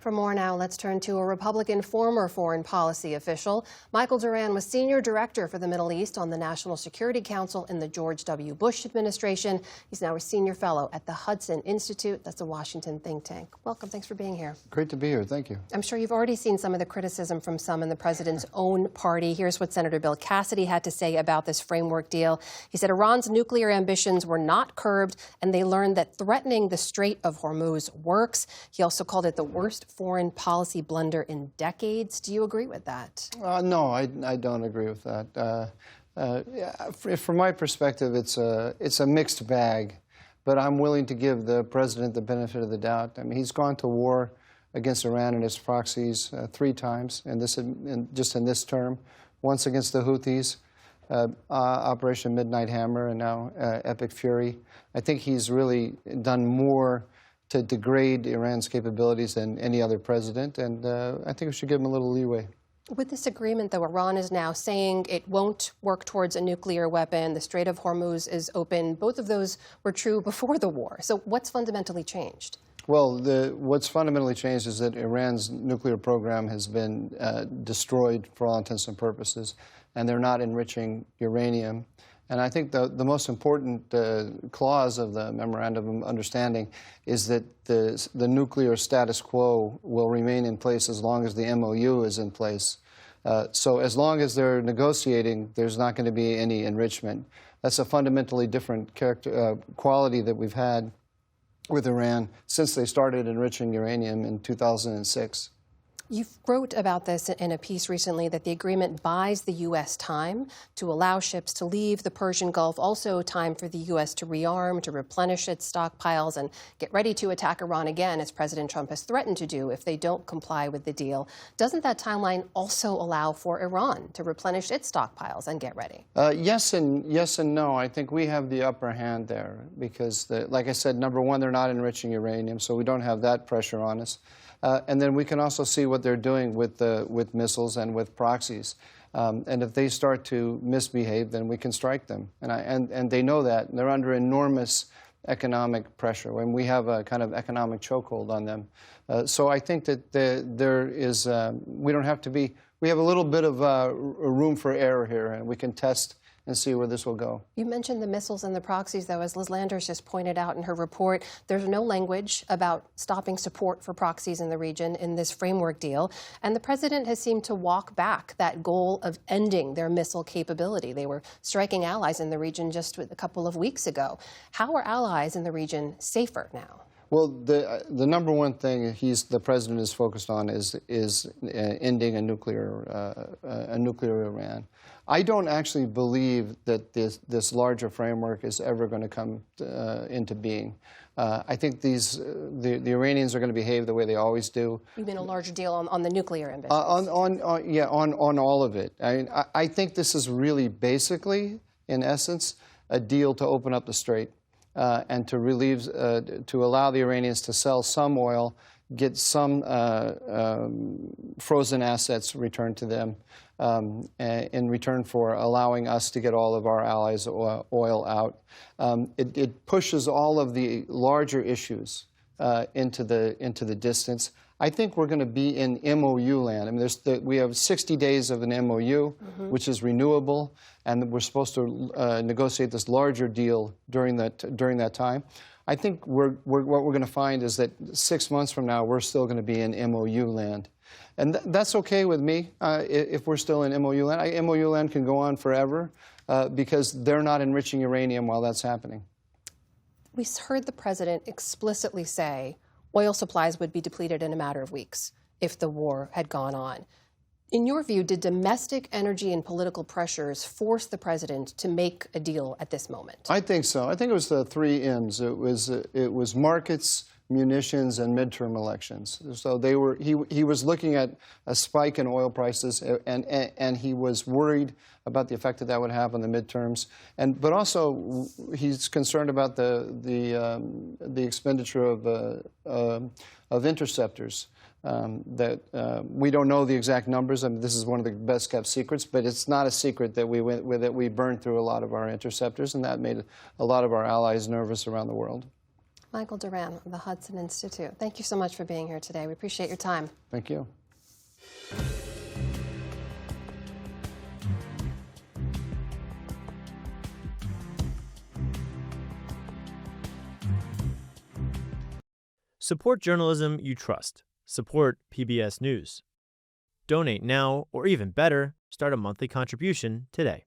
For more now, let's turn to a Republican former foreign policy official. Michael Doran was senior director for the Middle East on the National Security Council in the George W. Bush administration. He's now a senior fellow at the Hudson Institute. That's a Washington think tank. Welcome. Thanks for being here. Great to be here. Thank you. I'm sure you've already seen some of the criticism from some in the president's own party. Here's what Senator Bill Cassidy had to say about this framework deal. He said Iran's nuclear ambitions were not curbed, and they learned that threatening the Strait of Hormuz works. He also called it the worst foreign policy blunder in decades. Do you agree with that? No, I don't agree with that. From my perspective, it's a mixed bag, but I'm willing to give the president the benefit of the doubt. I mean, he's gone to war against Iran and its proxies 3 times, and just in this term, once against the Houthis, Operation Midnight Hammer, and now Epic Fury. I think he's really done more to degrade Iran's capabilities than any other president, and I think we should give him a little leeway. With this agreement, though, Iran is now saying it won't work towards a nuclear weapon. The Strait of Hormuz is open. Both of those were true before the war. So what's fundamentally changed? Well, what's fundamentally changed is that Iran's nuclear program has been destroyed for all intents and purposes, and they're not enriching uranium. And I think the most important clause of the Memorandum of Understanding is that the nuclear status quo will remain in place as long as the MOU is in place. So as long as they're negotiating, there's not going to be any enrichment. That's a fundamentally different quality that we've had with Iran since they started enriching uranium in 2006. You wrote about this in a piece recently, that the agreement buys the U.S. time to allow ships to leave the Persian Gulf, also time for the U.S. to rearm, to replenish its stockpiles, and get ready to attack Iran again, as President Trump has threatened to do if they don't comply with the deal. Doesn't that timeline also allow for Iran to replenish its stockpiles and get ready? Yes and no. I think we have the upper hand there because, like I said, number one, they're not enriching uranium, so we don't have that pressure on us. And then we can also see what they're doing with missiles and with proxies. And if they start to misbehave, then we can strike them. And they know that. And they're under enormous economic pressure when we have a kind of economic chokehold on them. So I think that there is, we don't have to be, we have a little bit of room for error here, and we can test and see where this will go. You mentioned the missiles and the proxies, though. As Liz Landers just pointed out in her report, there's no language about stopping support for proxies in the region in this framework deal. And the president has seemed to walk back that goal of ending their missile capability. They were striking allies in the region just a couple of weeks ago. How are allies in the region safer now? Well, the number one thing the president is focused on is ending a nuclear Iran. I don't actually believe that this larger framework is ever going to come into being. I think the Iranians are going to behave the way they always do. You mean a larger deal on the nuclear ambitions? On all of it. I think this is really basically, in essence, a deal to open up the strait. And to relieve, to allow the Iranians to sell some oil, get some frozen assets returned to them in return for allowing us to get all of our allies' oil out. It pushes all of the larger issues into the distance. I think we're going to be in MOU land. I mean, we have 60 days of an MOU, which is renewable, and we're supposed to negotiate this larger deal during that time. I think what we're going to find is that 6 months from now, we're still going to be in MOU land. And that's okay with me if we're still in MOU land. MOU land can go on forever because they're not enriching uranium while that's happening. We heard the president explicitly say oil supplies would be depleted in a matter of weeks if the war had gone on. In your view, did domestic energy and political pressures force the president to make a deal at this moment? I think so. I think it was the 3 M's. It was markets, munitions, and midterm elections. So he was looking at a spike in oil prices, and he was worried about the effect that would have on the midterms. But also he's concerned about the expenditure of interceptors. We don't know the exact numbers. I mean, this is one of the best kept secrets, but it's not a secret that we burned through a lot of our interceptors, and that made a lot of our allies nervous around the world. Michael Doran of the Hudson Institute. Thank you so much for being here today. We appreciate your time. Thank you. Support journalism you trust. Support PBS News. Donate now, or even better, start a monthly contribution today.